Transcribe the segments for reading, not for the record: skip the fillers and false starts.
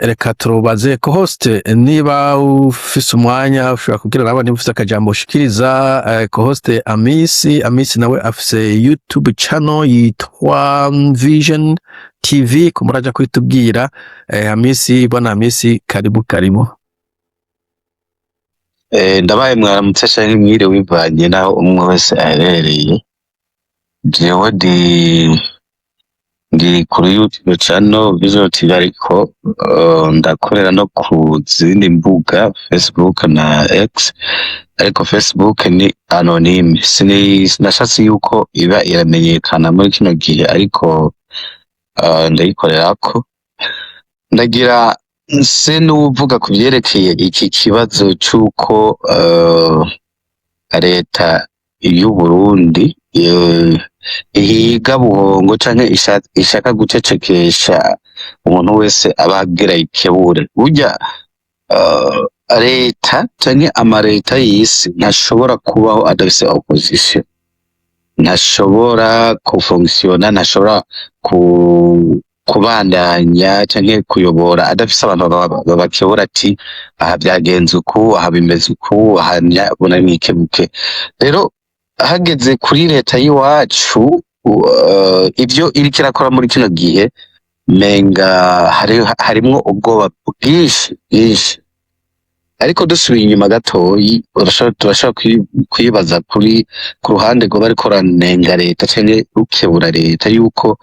reka turubaze ko host niba ufise umwanya ushobora kugira nabo niba ufise akajambo ushikiriza ko host Amisi nawe afise YouTube channel yitwa Vision TV kumuraja kwitubwira Amisi bwana Amisi karibu ndabaye mwaramutse canke mwire wivanye naho umwe wese aherereye jewe ndi kuri YouTube channel Vision TV ariko ndakorera no ku zindi mbuga Facebook na X ariko Facebook ni anonyme sinashatse yuko iba iramenyekana muri kino gihe ariko ndayikorerako ndagira nse n'uvuga ku vyerekeye iki kibazo c'uko leta y'u Burundi ihiga buhongo canke ishaka gucecekesha umuntu wese abagira ikebure burya leta canke amareta y'isi ntashobora kubaho adafise opposition ntashobora kufunctiona ntashobora kubandanya canke kuyobora adafise abantu babakebura ati aha vyagenze uku aha bimeze uku aha nyabona mwikebuke rero hageze kuri leta y'iwacu ivyo iriko irakora muri kino gihe menga harimwo ubwoba bwinshi ariko dusubiye inyuma gatoyi turashobora kwibaza ku ruhande rwo bariko ranenga leta canke rukebura leta yuko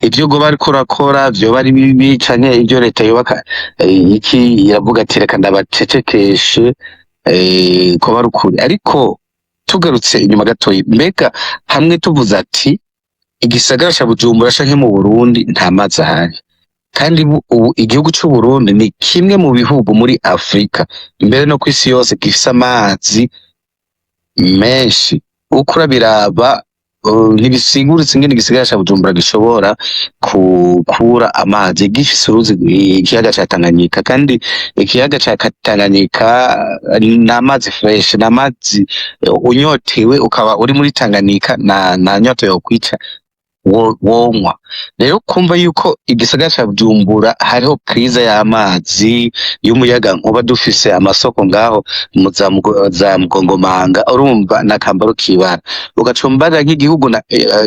ivyo go bariko rakora vyoba ari bibi canke ivyo leta yubaka iki iravuga ati reka ndabacecekeshe ko barukuri ariko tugarutse inyuma gatoyi mbega hamwe tuvuze ati igisagara ca Bujumbura canke mu Burundi nta mazi ahari kandi ubu igihugu c'u Burundi ni kimwe mu bihugu muri Afrika imbere no kw'isi yose gifise amazi menshi ukura biraba ntibisiguritse ingene igisagara ca Bujumbura gishobora kukura amazi gifise uruzi ikiyaga ca Tanganyika kandi ikiyaga ca Tanganyika ni amazi fresh ni amazi unyotewe ukaba uri muri Tanganyika na nyoto yo kwica wonywa rero kumva yuko igisagara ca Bujumbura hariho krize y'amazi y'umuyaga nkuba dufise amasoko ngaho za Mugongomanga urumva nakambaro kibara ugacumbara nk'igihugu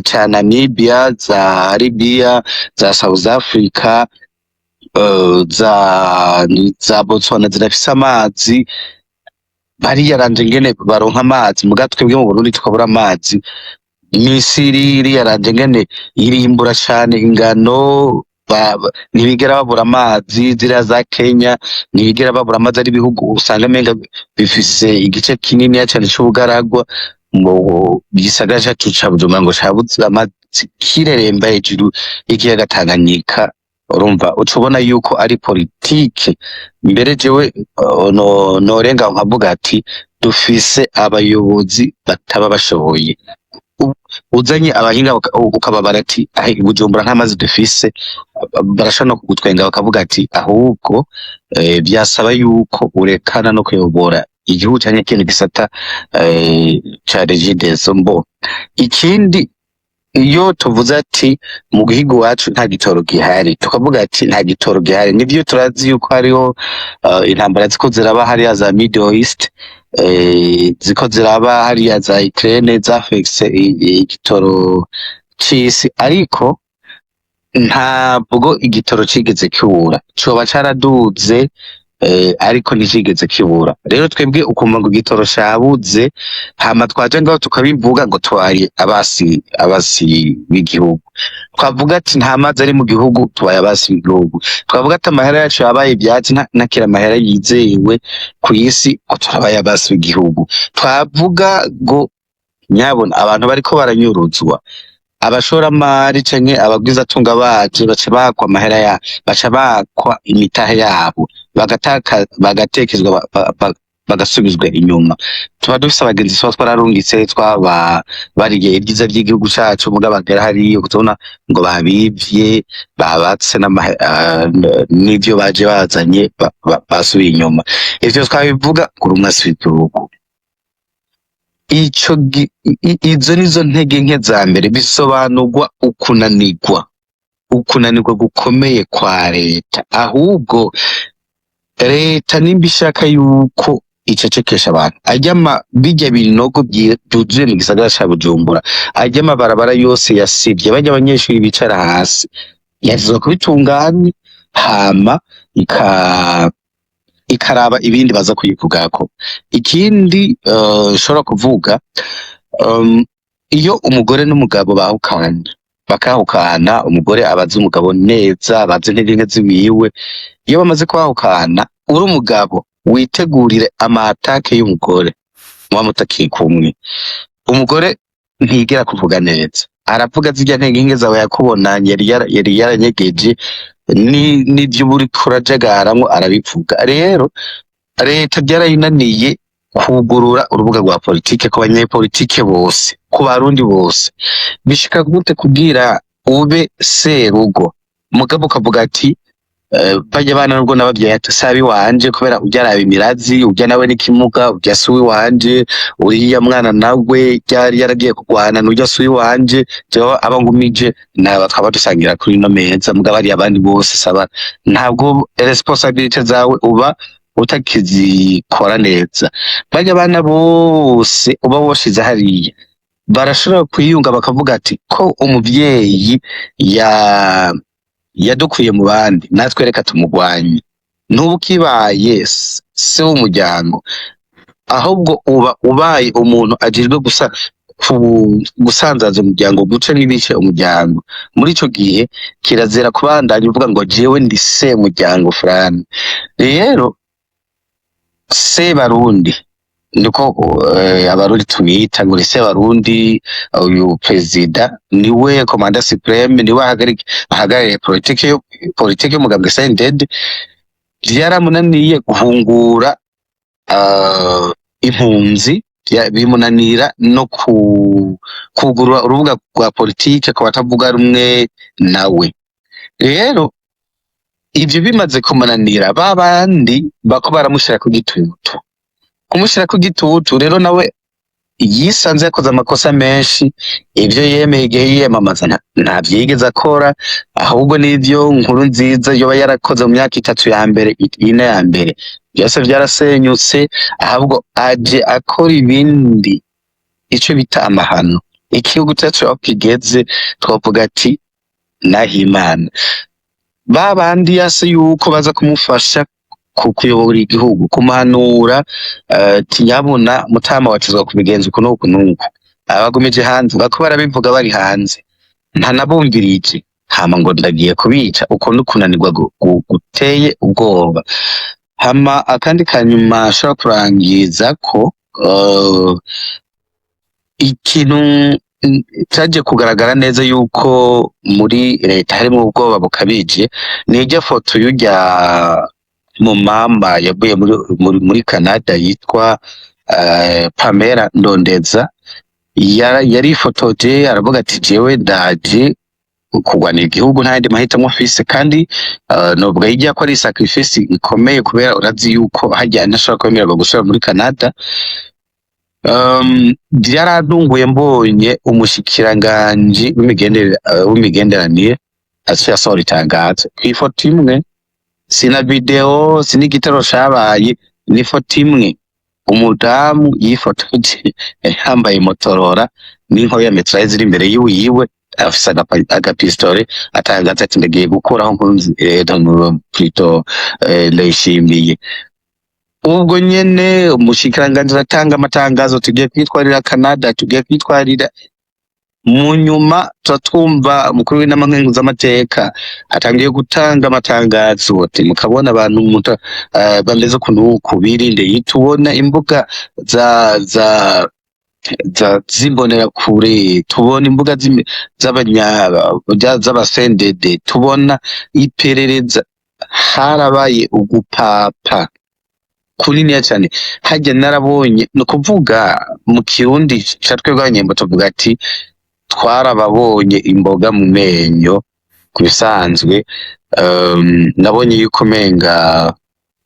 ca Namibia za Libya za South Africa za Botswana zirafise amazi bariyaranje ngene baronka amazi muga twebwe mu Burundi tukabura amazi Misiri yaranje ngene irimbura cane ingano ntibigera babura amazi ziriya za Kenya ntibigera babura amazi ari ibihugu usanga menga bifise igice kinini cane c'ubugaragwa mu gisagara cacu ca Bujumbura ngo cabuze amazi kireremba hejuru y'ikiyaga Tanganyika urumva ucubona yuko ari politike mbere jewe norenga nkavuga ati dufise abayobozi bataba bashoboye uzanye abahinga ukababara ati Bujumbura nta mazi dufise barashobora no kugutwenga bakavuga ati ahubwo byasaba yuko urekana no kuyobora igihugu canke ikindi gisata ca Regideso mbo ikindi iyo tuvuze ati mu gihugu wacu nta gitoro gihari tukavuga ati nta gitoro gihari nivyo turazi yuko hariho intambara ziko ziraba hariya za Middle East ziko ziraba hariya za Ukraine zafexe igitoro c'isi ariko ntabwo igitoro cigeze kibura coba caraduze ariko nticigeze kibura rero twebwe ukumva ngo igitoro cabuze hama twaje ngaho tukabivuga ngo twari abasi b'igihugu twavuga ati nta mazi ari mu gihugu tubaye abasi b'igihugu twavuga ati amahera yacu yabaye ivyatsi nakira amahera yizewe ku isi ko turabaye abasi b'igihugu twavuga ngo nyabona abantu bariko baranyuruzwa abashoramari canke abagwizatunga bacu baca bakwa amahera baca bakwa imitahe yabo bagatekezwa bagasubizwa inyuma tuba dufise abagenzi tuba twararungitse twaba bariye ibyiza by'igihugu cacu muga bagera hariyo kutubona ngo babivye babatse n'ivyo baje bazanye basubiye inyuma ivyo twabivuga kuri umwasi w'igihugu izo nizo ntege nke za mbere bisobanurwa ukunanirwa ukunanirwa gukomeye kwa leta, ahubwo leta nimba ishaka yuko icecekesha abantu, bijya binogo byuzuye mu gisagara ca Bujumbura, amabarabara yose yasivye, bajya abanyeshuri bicara hasi, yashizwe kubitunganya, hama ikaraba ibindi baza kuyivugako. Ikindi nshobora kuvuga, iyo umugore n'umugabo bakahukana, umugore abaza umugabo neza, abaza intege nke ziwiwe. Iyo bamaze kwahukana, uri umugabo witegurire amatake y'umugore muba mutakiri kumwe. Umugore ntigera kuvuga neza, aravuga zirya ntege nke zawe yakubonanye yari yaranyegeje, n'ivyo uba uriko urajagaramwo arabivuga. Rero leta byarayinaniye kugurura urubuga rwa politike ku banyepolitike bose, ku barundi bose. Bishika gute kugira ube serugo mugabo ukavuga ati bajya bana nubwo nababyaye ati sabi wanje, kubera urya araba imirazi, urya nawe n'ikimuga, urya suwi wanje, uriya mwana nawe ryari yaragiye kurwana, n'urya suwi wanje, jewe aba ngumije naba twaba dusangira kuri no meza, mugabo ari abandi bose saba, ntabwo responsibility zawe uba utakizikora neza. Bajya bana bose uba washize hariya barashobora kwiyunga bakavuga ati ko umuvyeyi yadukuye mu bandi, natwe reka tumugwanye. N'ubu kibaye se w'umuryango, ahubwo uba ubaye umuntu ajejwe gusanzaza umuryango, guca n'ibice umuryango. Muri ico gihe kirazira kubandanya uvuga ngo jewe ndi se muryango fulani. Rero se barundi niko abarundi tubita ngo se barundi, uyu perezida niwe komanda supreme, niwe ahagarariye politike y'umugambwe CNDD. Vyaramunaniye guhungura impunzi, bimunanira no kugurura urubuga rwa politike ku batavuga rumwe nawe. Rero ivyo bimaze kumunanira, babandi bako baramushira ku gitutu, kumushira ku gitutu. Rero nawe yisanze yakoze amakosa menshi, ivyo yemeye igihe yiyamamaza nta vyigeze akora, ahubwo n'ivyo nkuru nziza yoba yarakoze mu myaka 3 ya mbere, 4 ya mbere, byose vyarasenyutse, ahubwo aje akora ibindi, ico bita amahano. Igihugu cyacu aho kigeze twavuga ati nahimana. Babandi yase yuko baza kumufasha kuyobora igihugu, kumanura tinyabona mutama watizwa kubigenza uko nuko nuko, abagumije hanze bako barabivuga bari hanze, nta nabumvirije, hama ngo ndagiye kubica, uko nukunanirwa guteye ubwoba. Hama akandi kanyuma ashobora kurangiza ko ikintu cyaje kugaragara neza yuko muri leta harimo ubwoba bukabije, nijya foto y'urya mu mama yavuye muri Canada yitwa Pamela Ndondeza, yari fotoje aravuga ati jewe ndaje kugwanira igihugu ntandi mahitamo mfise, kandi nubwo yijya ko ari sacrifice ikomeye, kubera urazi yuko hajya ntashobora kwemererwa gusubira muri Canada. Byaradunguye mbonye umushikiranganji w'imigenderanire yasohora itangazo kw'ifoto imwe, sina video sinigitero cabaye, ni foto imwe, umudamu yifotoje yambaye motorora n'inkoyo ya metraille ziri imbere yiwe, afise agapistole, atangaza ati ndagiye gukuraho plutôt Ndayishimiye. Ubwo nyene umushikiranganji atanga amatangazo, tugiye kwitwarira Canada, tugiye kwitwarira. Mu nyuma tutumva umukuru w'inama nkenguzamateka atangiye gutanga amatangazo ati mukabona abantu bameze ukuntu birinde, yitubona imbuga zimbonera kure, tubona imbuga z'abasendede, tubona iperereza. Harabaye ugupapa kuniniya cyane. Hajya narabonye, no kuvuga mu kirundi catwe bwanyembo tuvuga ati twarababonye imboga mu menyo. Kubisanzwe nabonye yuko menga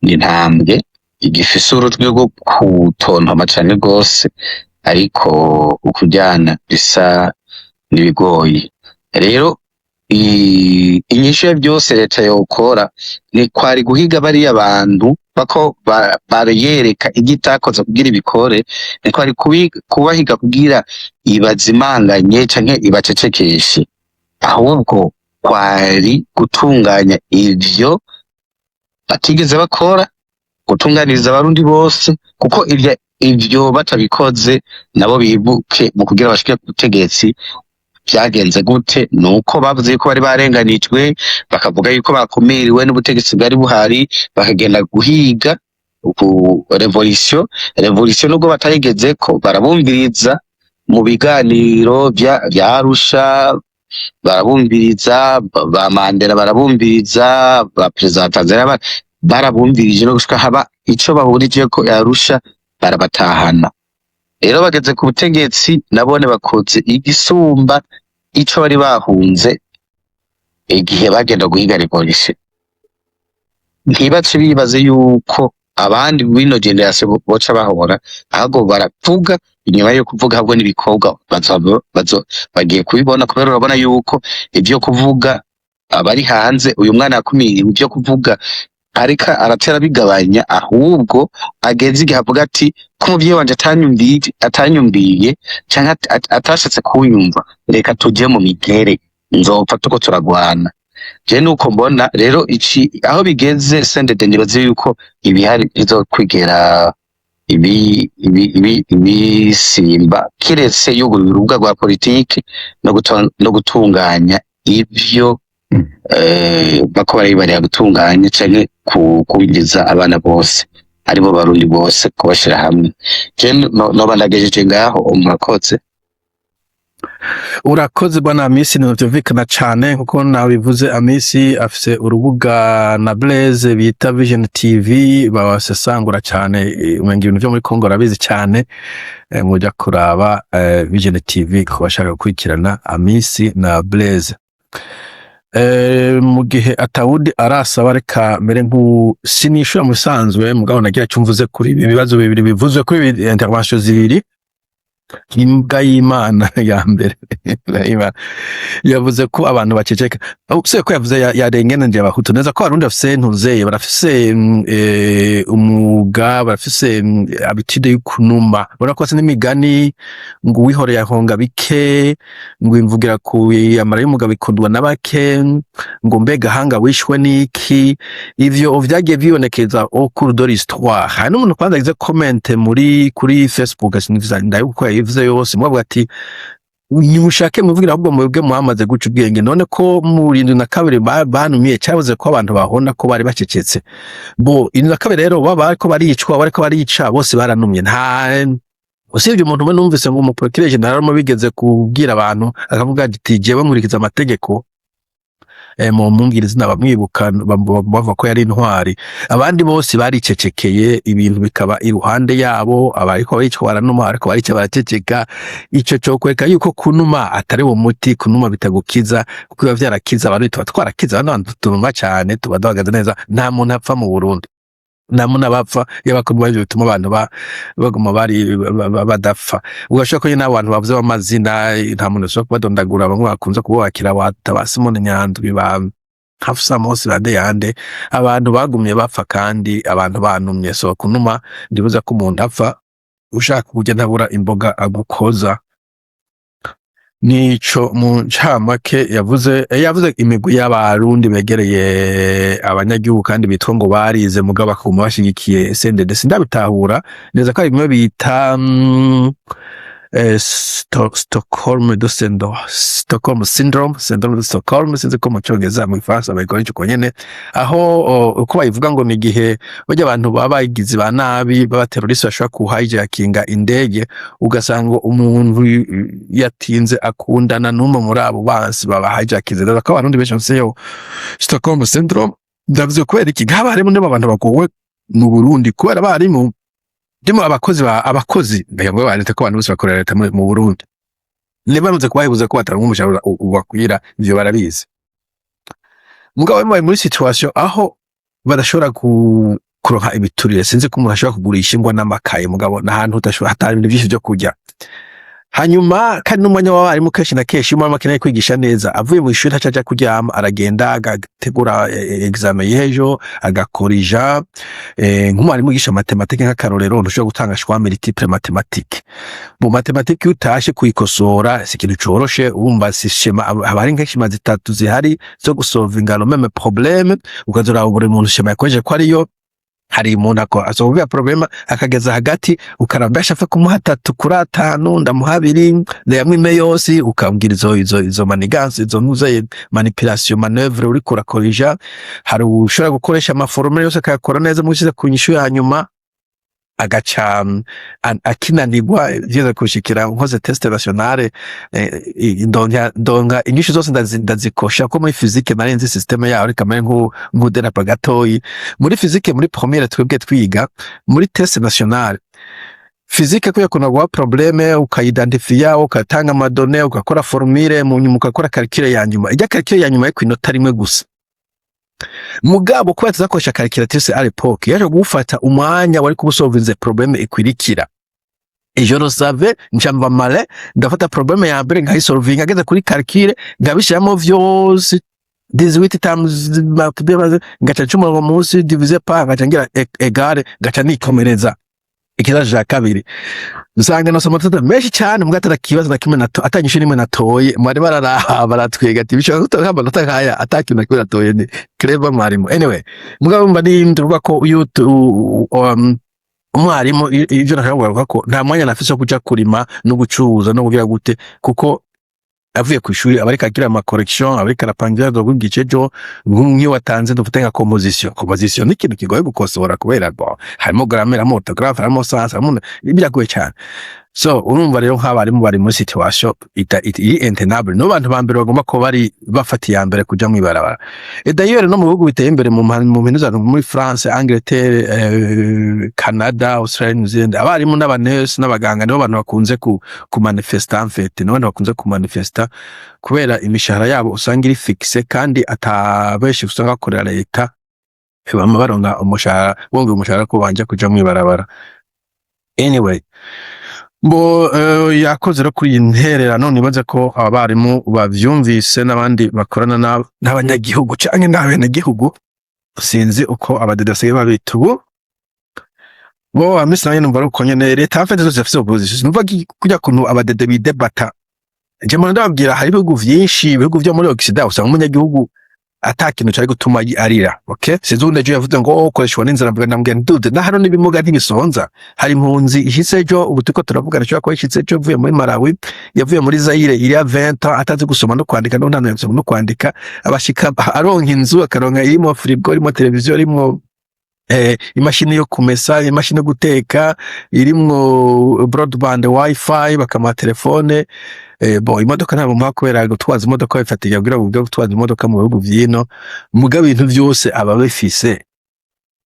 ni ntambwe igifise urutwe rwo kutontoma cyane gose, ariko ukujyana bisa nibigoyi. Rero inyishu ya byose leta yokora ni kwari guhiga bariya bantu bako bariyereka igitakoze kugira ibikore, ni kwari kubahiga kugira ibazimanganye canke ibacecekeshe, ahubwo kwari gutunganya ivyo batigeze bakora, gutunganiriza abarundi bose, kuko ivyo batabikoze nabo bibuke mu kugira bashike ku butegetsi vyagenze gute. Nuko bavuze yuko bari barenganijwe, bakavuga yuko bakumiriwe n'ubutegetsi bwari buhari, bakagenda guhiga revolution nubwo batayigezeko barabumviriza mu biganiro vya Arusha, barabumviriza ba Mandela, barabumviriza ba Perezida wa Tanzania, barabumvirije no gushika haba ico bahurijeko Arusha, barabatahana. Rero bageze ku butegetsi nabone bakoze igisumba ico bari bahunze igihe bagenda guhiga revolution. Ntibace bibaze yuko abandi bino generation boca bahora, ahubwo baravuga inyuma yo kuvuga, ahubwo n'ibikorwa bagiye kubibona, kubera urabona yuko ivyo kuvuga abari hanze uyu mwana yakumiriwe, ivyo kuvuga ariko aratera bigabanya, ahubwo ageze igihe avuga ati ko umuvyeyi wanje atanyumviye canke atashatse kunyumva, reka tuje mu migere nzopfa tuko turagwana. Je nuko mbona rero aho bigeze sendede nibaze yuko ibihari bizokwigera ibisimba, kiretse yugurura urubuga rwa politiki no gutunganya ivyo bako baribarira gutunganya canke kubinjiza abana bose aribo barundi bose kubashira hamwe. Je noba ndagejeje ngaho. Murakoze. Urakoze bwana Amisi, ntivyumvikana cane kuko nawe bivuze. Amisi afise urubuga na Blaise bita Vision TV, babasesangura cane umenga ibintu vyo muri Kongo arabizi cane. Muja kuraba Vision TV ko bashaka gukurikirana Amisi na Blaise. Mu gihe atawudi arasaba, reka mbere sinishura musanzwe mugabo nagira cyumvuze kuri ibi bibazo bibiri bivuzwe kuri intervention zibiri. Imbwa y'Imana ya mbere yavuze ko abantu baceceka, se ko yavuze yarengene nje abahutu neza ko abarundi bafise ntuzeye, barafise umuga, barafise habitude y'ukunuma, barakwase n'imigani ngo wihore yahonga bike, ngo imvugira ku yamara y'umugabo ikundwa n'abake, ngo mbega hanga wishwe niki. Ivyo vyagiye bibonekeza au cours de l'histoire. Hari n'umuntu kwanza yagize comment kuri Facebook ndaye uko yavuze yose, mwavuga ati nimushake muvugira ahubwo mwebwe muhamaze guca ubwenge, none ko mu 72 banumiye cyavuze ko abantu bahona ko bari bacecetse. Bo 72 rero baba ariko baricwa, bariko barica bose baranumye. Nta usibye umuntu umwe numvise ngo umuprocureur general mo bigeze kubwira abantu akavuga ati jewe nkurikiza amategeko, mu mungirizi nabamwibuka bava ko yari intwari. Abandi bose baricecekeye, ibintu bikaba iruhande yabo, abariko baricwa baranuma, ariko barica baraceceka. Ico cyo kweka yuko kunuma atari wo muti, kunuma bitagukiza, kuko biba vyarakiza abantu, tuba twarakiza abantu tunuma cyane, tuba duhagaze neza. Nta muntu apfa mu Burundi, nta muntu abapfa yabakomba ivyo bituma abantu baguma bari badapfa. Ugashaka ko nyine abantu bavuze amazina, nta muntu ushobora kubadondagura, bamwe bakunze kubakira ba Simone Nyandwi, ba Hafsa Mosi Radeyande, abantu bagumye bapfa kandi abantu banumye. So kunuma ndibuza ko umuntu apfa ushaka kujya ntabura imboga agukoza. Nico mu ncamake yavuze imigwi y'abarundi begereye abanyagihugu kandi bitwa ngo barize mugabo bakuma bashigikiye SNDD. Sindabitahura neza ko ari bimwe bita Stockholm syndrome de Stockholm, sinzi ko mu Cyongereza, mu Faransa bayikora ico nyene, aho uko bayivuga ngo ni gihe bajya abantu babayigize ba nabi b'abateroriste bashobora kuhijackinga indege, ugasanga umuntu yatinze akundana n'umwe muri abo bansi babahijackinze. Rero ko abarundi benshi bafise Stockholm syndrome. Ndavuze kubera iki ngaba harimo n'abantu bagowe mu Burundi, kubera barimo dimo abakozi ngayamwe barete ko abantu bose bakorera leta mu Burundi, nibaruze kubahibuza ko bataronka umushahara ubakwira, ivyo barabizi. Mugabo muri situation aho badashobora kuronka ibiturire, sinzi ko umuntu ashobora kugurisha ingwa n'amakaye, mugabo n'ahantu utashobora hatari ibintu byinshi byo kurya. hanyuma kandi n'umwanya w'abarimu kenshi na kenshi umwarimu akeneye kwigisha neza avuye mu ishuri acaja kuryama aragenda agategura examen y'ejo agakorija nk'umwarimu yigisha matematike nk'akarorero ntushobora gutanga choix multiple mathématique mu mathématique utashe kuyikosora si ikintu coroshe wumva si shema abari nk'ishema zitatu zihari zo gusolvinga le même problème ukazora buri muntu shema yakoje ko ariyo hari umuntu azovuga problema akageza hagati ukarambasha fa kumuha 3 kuri 5 ndamuha 2 yamwe yose ukambwira izo manigance izo ntuze manipulation maneuver uri kurakorija hari ushobora gukoresha amaformule yose akakora neza mu ku nyishu ya nyuma agaca akinanirwa yeze kushikira nkoze test nationale ndonga inyishu zose ndazikosha ko muri physique narenze systeme yaho ari kamere nk'uderapa gatoyi muri physique muri première twebwe twiga muri test nationale physique kuya kuna gwa probleme ukaidentifier ukatanga amadonnées ukakora formule mu nyuma ukakora calcul ya nyuma ijya calcul ya nyuma yo kwinota rimwe gusa mugabo kuba tuzakoresha calculatrice à l'époque yaje gufata umwanya wari kubusolvinze problème ikwirikira et je le savais njamba male ndafata problème ya mbere nkayisolving ageze kuri calcul ngabishiramo vyose 18 times ngaca cuma ngo munsi diviser par ngaca ngira égale ngaca nikomereza ikibazo ja kabiri usanga nasoma menshi cyane mugatara kibazo na kimwe atanyishe nimwe natoye mwari baratwiga ati bishobora gutoka amanota nkaya atakintu na kimwe natoye ni clever mwarimu anyway mugabo mba ndumva ko umwarimu ivyo nashaka ko nta mwanya nafise kuja kurima no gucuruza no kugira gute kuko avuye ku ishuri abareka agira ama correction abareka arapangira do bw'igicejo nk'umwe watanze dufite nka composition ni ikintu kigoye gukosora kubera ngo harimo grammaire harimo orthographe harimo science harimo biragoye cyane so urumva rero nk'abarimu bari muri situation iri intenable no bantu bambere bagomba ko bari bafatiye ambere kuja mu ibarabara et d'ailleurs no mu bihugu biteye imbere mu mpinduza muri France Angleterre Canada Australia New Zealand abarimu n'abanurse n'abaganga nibo bantu bakunze ku manifesta en fait no bantu bakunze ku manifesta kubera imishahara yabo usanga iri fixe kandi atabeshi usanga akorera leta bama baronga umushahara bonge umushahara ko banje kuja mu ibarabara anyway Bo yakoze ro kuri intererano nibaze ko abarimu bavyumvise n'abandi bakorana n'abanyagihugu canke n'abenegihugu sinzi uko abadedasiye babitubu bo amisi nayo numva uko nyene leta afite zose zifite opposition numva kujya kuntu abadede bidebata je mo ndababwira hari ibihugu vyinshi ibihugu vyo muri Occident usanga umunyagihugu atakintu cyari gutuma arira okay sizunde je yavuze ngo ukoreshwa n'inzara mvuga ndambwe ndude na hano nibimuga ntibisonza hari impunzi ishisejo ubutuko turavugana cyo ko ishisejo vuye muri Malawi yavuye muri Zaire iri ya 20 atazi gusoma no kwandika no ntano yasoma no kwandika abashika aronka inzu akaronka irimo frigo irimo televiziyo irimo imashini yo kumesa imashini yo guteka irimwo broadband wifi bakama telefone bo imodoka ntabwo mwakwera gutwaza imodoka bifatiye kugira ngo gutwaza imodoka mu bihugu vyino mugabe ibintu byose aba bifise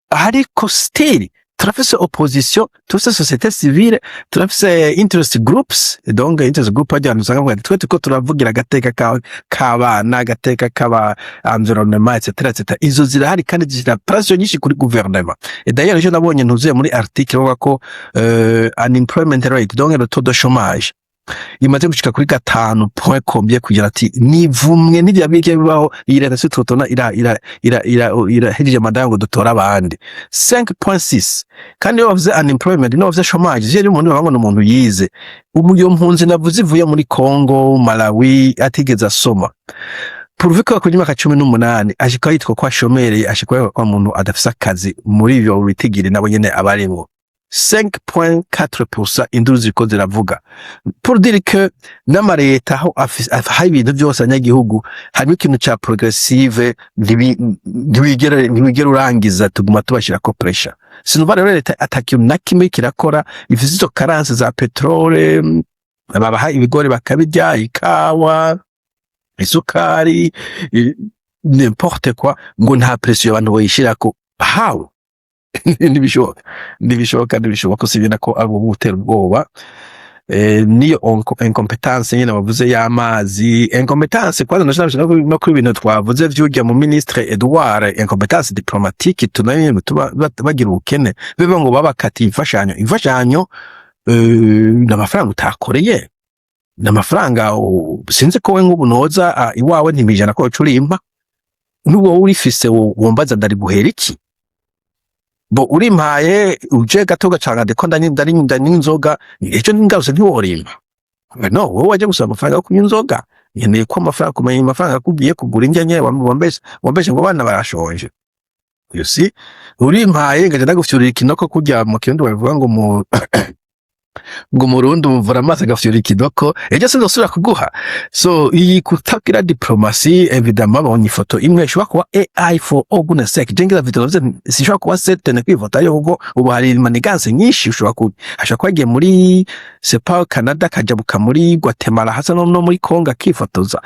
ariko still turafise opposition turafise société civile turafise interest groups donc interest group ajyana usanga ngo twe tuko turavugira agateka kabana agateka kaba environnement etc izo zirahari kandi zira pression nyinshi kuri gouvernement et d'ailleurs je nabonye ntuzuye muri article bavuga ko unemployment rate donc le taux de chômage imaze gushika kuri 5 point combien kugira ati nivumwe n'ibya bike bibaho iyi leta sitotona ira hedije madango dotora abandi 5.6 kandi bavuze unemployment no bavuze chômage je umuntu babona umuntu yize umuyo mpunzi navuze ivuye muri Congo Malawi atigeze asoma Purvika kuri mwaka 18 ashika yitwa kwa shomere ashika kwa muntu adafisa akazi muri ibyo bitigiri nabo nyene abarimo 5.4% induru ziko ziravuga pour dire que n'amareta aho hari ibintu byose abanyagihugu harimo ikintu ca progressive ntibigera urangiza tuguma tubashira ko pressure sinuva rero leta atakiyo nakimwe kirakora ifise izo karanse za petrole babaha ibigori bakabijya ikawa isukari n'importe quoi ngo nta pression abantu boyishirako how nibishoboka sibina ko abo butera ubwoba niyo incompetence nyine bavuze y'amazi incompetence kwanza nashaka no kuri ibintu twavuze vy'ujya mu ministre Edouard incompetence diplomatique tunaye bagira ubukene bivuga ngo babakati imfashanyo n'amafaranga utakoreye n'amafaranga sinzi ko we nk'ubu noza iwawe ntimijana ko urimpa n'uwo urifise wombaza ndari guhera iki bo urimpaye uje gato gacanga ndeko ndani inzoga ejo ningaruse ntiworimpa no wowe waje gusaba amafaranga yo kunywa inzoga nkeneye ko amafaranga kumenya amafaranga kugiye kugura indya wambeshe ngo abana barashonje you see urimpaye ngaje ndagufyurira ikinoko kurya mu kirundi bavuga ngo murundi umuvura amazi agafyura ikidoko ejo sinzosubira kuguha so iyi kutagira diplomasi evidemment babonye ifoto imwe ishobora kuba AI for goodness sake jengira video zishobora kuba setene kwivota yo ubwo ubu hari maniganse nyinshi ushobora kuba agiye muri Sepa Canada kajabuka muri Guatemala hasa no muri Congo akifotoza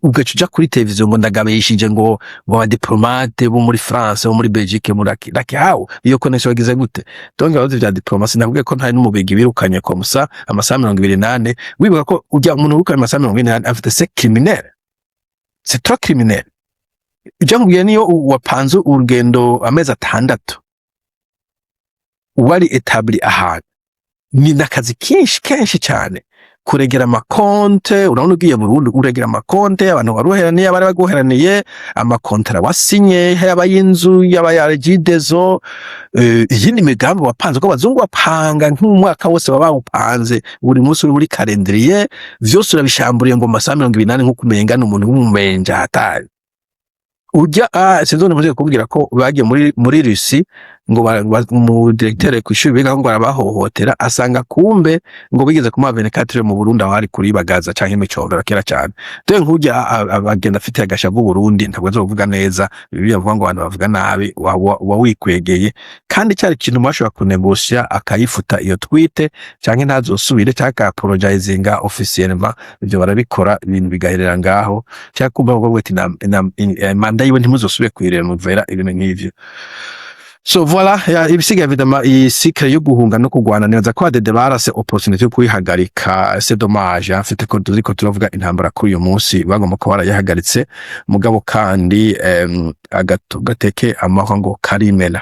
ugacuja kuri televiziyo ngo ndagabeshije ngo ba diplomate bo muri France bo muri Belgique muri how iyo connection yagize gute donc abazi bya diplomasi navuga ko ntari n'umubigi birukanye ko musa amasaha 28 wibuka ko ujya umuntu urukanye amasaha 28 afite c'est criminel c'est trop criminel ujya nguye niyo wapanze urugendo amezi 6 wari etabli ahantu ni nakazi kenshi cyane kuregera amakonte urabona ugiye Burundi uregera amakonte abantu baruheraniye abari baguheraniye amakontra wasinye yaba y'inzu yaba ya regidezo yindi migambi wapanze ko bazungu bapanga nk'umwaka wose baba upanze buri munsi uri muri calendrier vyose urabishamburiye ngo masaha 28 nko kumenga n'umuntu w'umumenja hatari ujya sinzone muze kubwira ko bagiye muri Russie ngo mu directeur kwishuri biga ngo arabahohotera asanga kumbe ngo bigeze ku 24 mu Burundi aho ari kuri bagaza canke imicondora kera cyane te nkujya abagenda afite agashavu Burundi ntabwo azovuga neza bibi yavuga ngo abantu bavuga nabi wikwegeye kandi cyari ikintu mwashobora kunegosia akayifuta iyo tweet canke ntazosubire cyaka apologizinga officiellement ibyo barabikora ibintu bigaherera ngaho cyaka kumva ngo ati manda yiwe ntimuzosubire kwirera muvera ibintu nk'ivyo. So voilà, ibisiga évidemment iyi cycle yo guhunga no kugwana neza ko Dede barase opportunity yo kuyihagarika c'est dommage afite ko turiko turavuga intambara kuri uyu munsi bagomba ko barayihagaritse mugabo kandi gateke amahwa ngo karimena